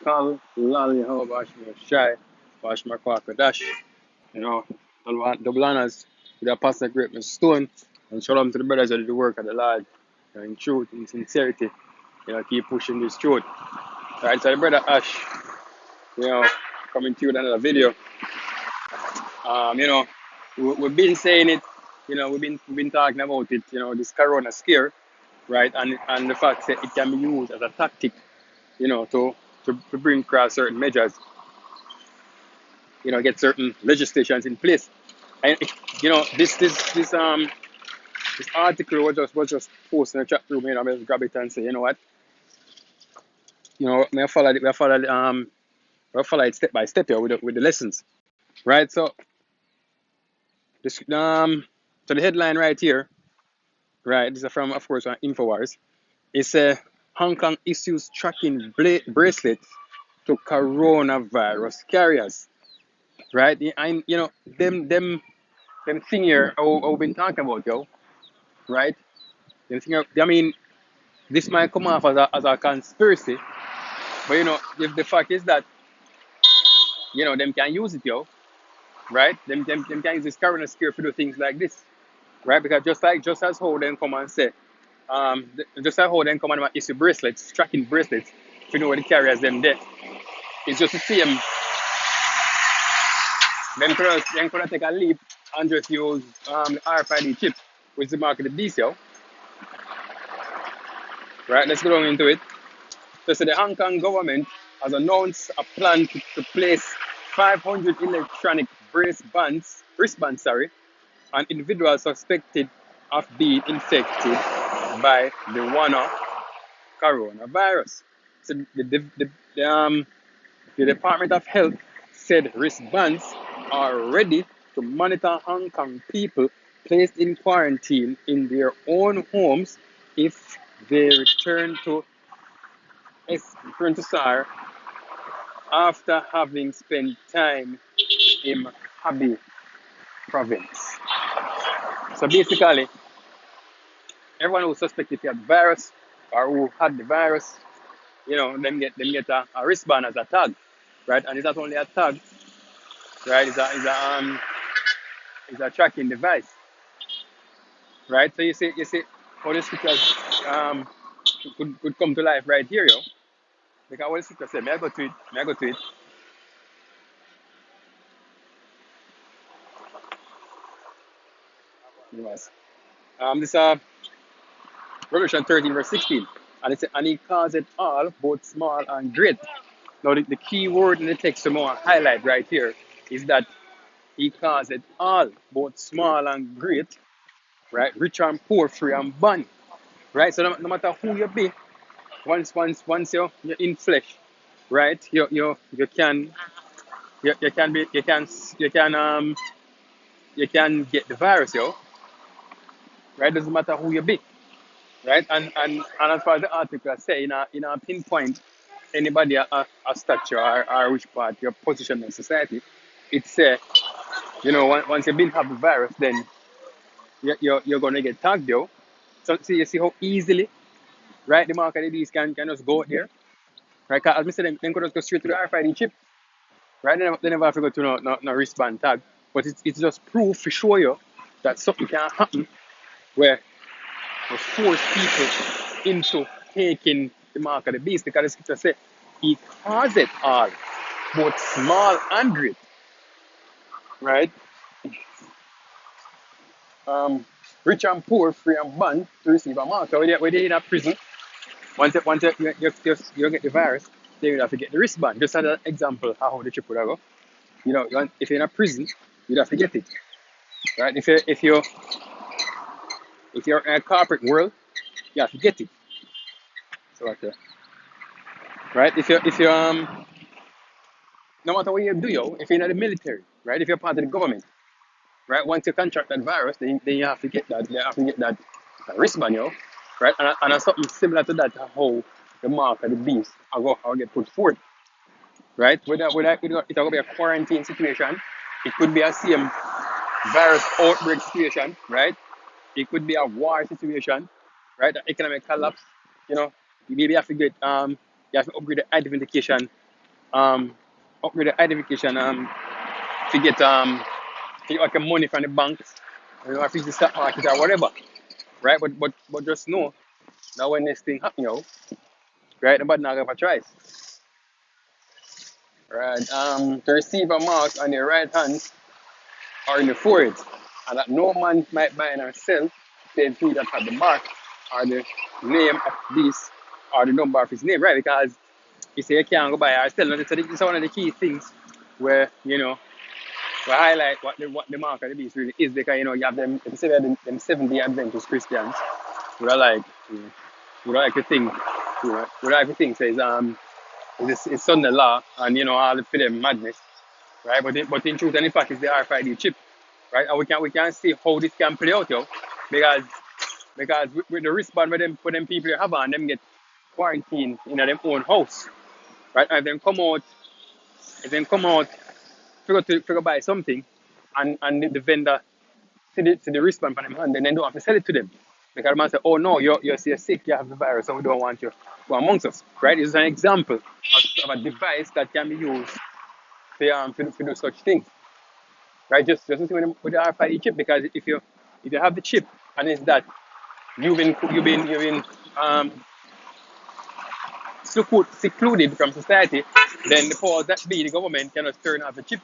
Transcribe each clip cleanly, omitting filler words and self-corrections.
Call Lolly how wash my shy, wash my quacker dash. You know, double honors with a pastor great my stone and show them to the brothers that do the work of the Lord. In truth, in sincerity, keep pushing this truth. Right, so the brother Ash, you know, coming to you with another video. You know, we've been saying it, we've been talking about it, this corona scare, right? And the fact that it can be used as a tactic, to bring across certain measures, get certain legislations in place. And this article was just posted in the chat room, I just grab it and say, you know what, may I follow it, we follow it step by step here with the lessons, right? This so the headline right here, right? This is from, of course, Infowars. It's a Hong Kong issues tracking bracelets to coronavirus carriers, right? And them thing here I've been talking about, right? I mean, this might come off as a conspiracy, but the fact is that them can use it, right? Them can use this corona scare to do things like this, right? Because just as how them come and say, just as how them come and issue bracelets, tracking bracelets, if you know where the carriers them there. It's just the same. Them could take a leap and just use the RFID chip, which is the mark of the beast, right? Let's go down into it. So the Hong Kong government has announced a plan to place 500 electronic wristbands, on individuals suspected of being infected by the coronavirus. So the Department of Health said wristbands are ready to monitor Hong Kong people placed in quarantine in their own homes if they return to SAR after having spent time in Habib province. So basically, everyone who suspected to have the virus or who had the virus, them get a wristband as a tag, right? And it's not only a tag, right? It's a tracking device, right? So you see how the scriptures could come to life right here, Because what the scripture said, may I go to it. Yes. This Revelation 13 verse 16, and it said, and he calls it all, both small and great. Now the key word in the text to more highlight right here is that he calls it all, both small and great, right? Rich and poor, free and bond, right? So no matter who you be, once you're in flesh, right? You can you can get the virus, right? Doesn't matter who you be, right? And as far as the article say, in a pinpoint anybody a stature or which part your position in society, it's once you've been have the virus, then you're gonna get tagged, So see, you see how easily, right, the mark of the beast can just go out there, right? 'Cause as I said, them could just go straight to the RFID chip, right? They never have to go to no wristband tag, but it's just proof for sure you that something can happen where we force people into taking the mark of the beast, because the scripture said he caused it all, both small and great, right? Um, Rich and poor, free and bond to receive a mark. So when they're in a prison, once you get the virus, then you have to get the wristband. Just as an example of how the trip would go. If you're in a prison, you'd have to get it, right? If you're in a corporate world, you have to get it. So right? If you no matter what you do, if you're in the military, right? If you're part of the government, right? Once you contract that virus, then you have to get that. You have to get that wristband, right? And something similar to that, how the mark of the beast I get put forward, right? Whether it's going to be a quarantine situation, it could be a same virus outbreak situation, right? It could be a war situation, right? An economic collapse, you maybe have to get you have to upgrade the identification, um, upgrade the identification to get like a money from the banks, if it's the stock market or whatever, right? But just know that when this thing happen, right, nobody not gonna try, right? To receive a mark on your right hand or in the forehead, and that no man might buy nor sell, save he that have the mark or the name of this or the number of his name, right? Because you say you can't go buy or sell, and it's one of the key things where we highlight what the mark of the beast really is, because you have them 70 Adventist Christians would I like would I like to think would I like to think says it's Sunday law and all the for them madness, right? But in truth and in fact it's the RFID chip, right? And we can see how this can play out, because with the wristband with them people have on, them get quarantined in their own house, right? And if them come out figure buy something, and the vendor see the wristband for them hand, then they don't have to sell it to them. Because the man say, oh no, you're sick, you have the virus, so we don't want you to go amongst us. Right? This is an example of a device that can be used to do such things. Right? Just with the RFID chip, because if you have the chip and it's that you've been um secluded from society, then the powers that be, the government, cannot turn off the chip,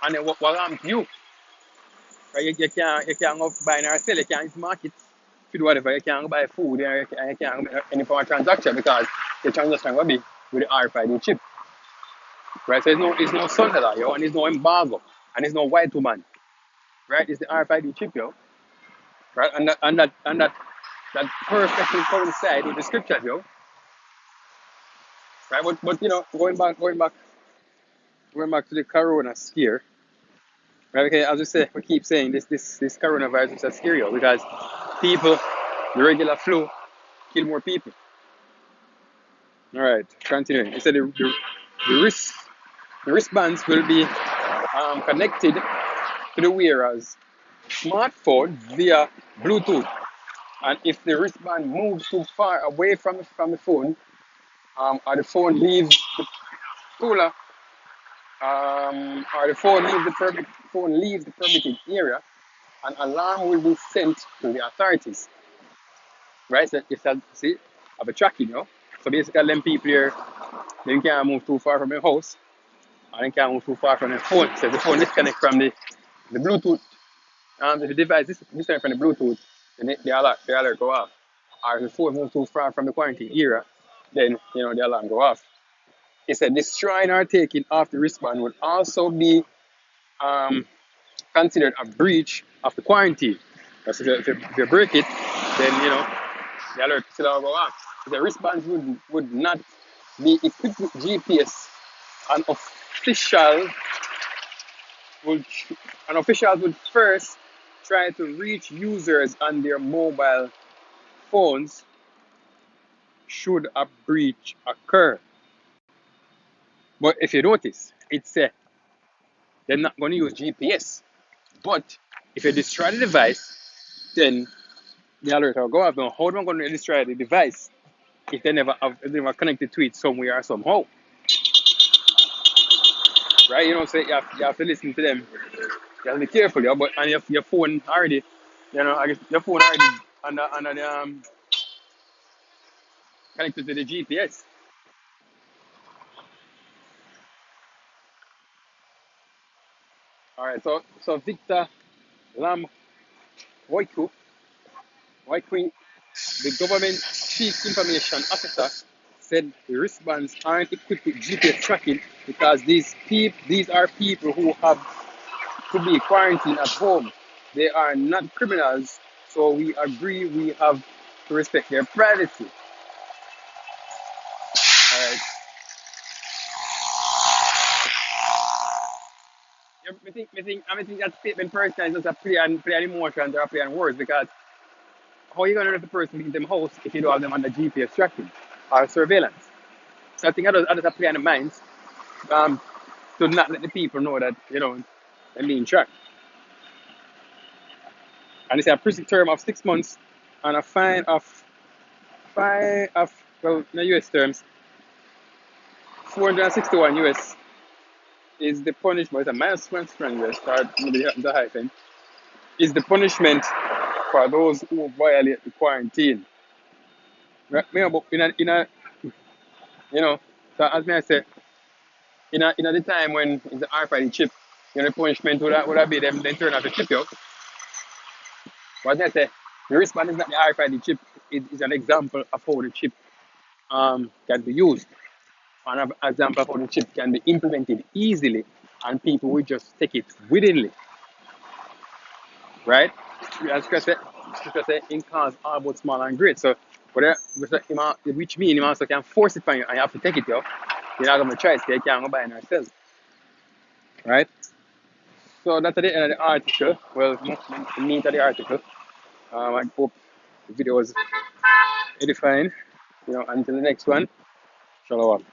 and then what harm to you? Right? You can't go buy or sell, you can't use market to do whatever, you can't go buy food, and you can't make any form of transaction because the transaction will be with the RFID chip. Right? So it's no Sunday law, and there's no embargo, and there's no white woman. Right? It's the RFID chip, right? And that perfectly coincide with the scriptures, right? But going back to the Corona scare, right? Okay, as we say, we keep saying this coronavirus is a scare, because people, the regular flu, kill more people. All right, continuing. It said the wristbands will be connected to the wearer's smartphone via Bluetooth, and if the wristband moves too far away from the phone, or the phone leaves the cooler, or the phone leaves the permitted area, an alarm will be sent to the authorities. Right? So it's a see, of a tracking, So basically, them people here, they can't move too far from their house, and they can't move too far from their phone. So if the phone disconnect from the Bluetooth, if the device disconnect from the Bluetooth, then the alert go off. Or if the phone moves too far from the quarantine area, then the alarm go off. It said destroying or taking off the wristband would also be um, considered a breach of the quarantine. Because if you break it, then the alert still go off. The wristbands would not be equipped with GPS. An official would officials would first try to reach users on their mobile phones should a breach occur. But if you notice, it said they're not going to use GPS. But if you destroy the device, then the alert will go off. Now, how am I going to destroy the device if they never connected to it somewhere or somehow? Right? So you have to listen to them. You have to be careful, but and your phone already, I guess your phone already under the connected to the GPS. All right, so Victor Lam Waiku, the government chief information officer, said the wristbands aren't equipped with GPS tracking because these are people who have to be quarantined at home. They are not criminals, so we agree we have to respect their privacy. All right. Yeah, I think that statement personally is just a play on emotions or a play on words, because how are you gonna let the person leave them house if you don't have them under GPS tracking or surveillance? So I think I just a play on the minds, um, to not let the people know that they're being tracked. And it's a prison term of 6 months and a fine of well, in the US terms, 461 US is the punishment, a minus 1 US, or maybe the hyphen, is the punishment for those who violate the quarantine. Right? But you know, so as me I say, in the time when it's the RFID chip, the punishment would have be them then turn off the chip, yo. What I say, the response is that the RFID chip is an example of how the chip can be used. An example of how the chip can be implemented easily and people will just take it willingly, right? As Scripture say, in cause all both small and great. So, which means you also can force it on you and you have to take it, yo. You're not going to try it, so you can't go buy it yourself, right? So that's the end of the article. Well, the meat of the article. I hope the video was edifying. Until the next one, shalom.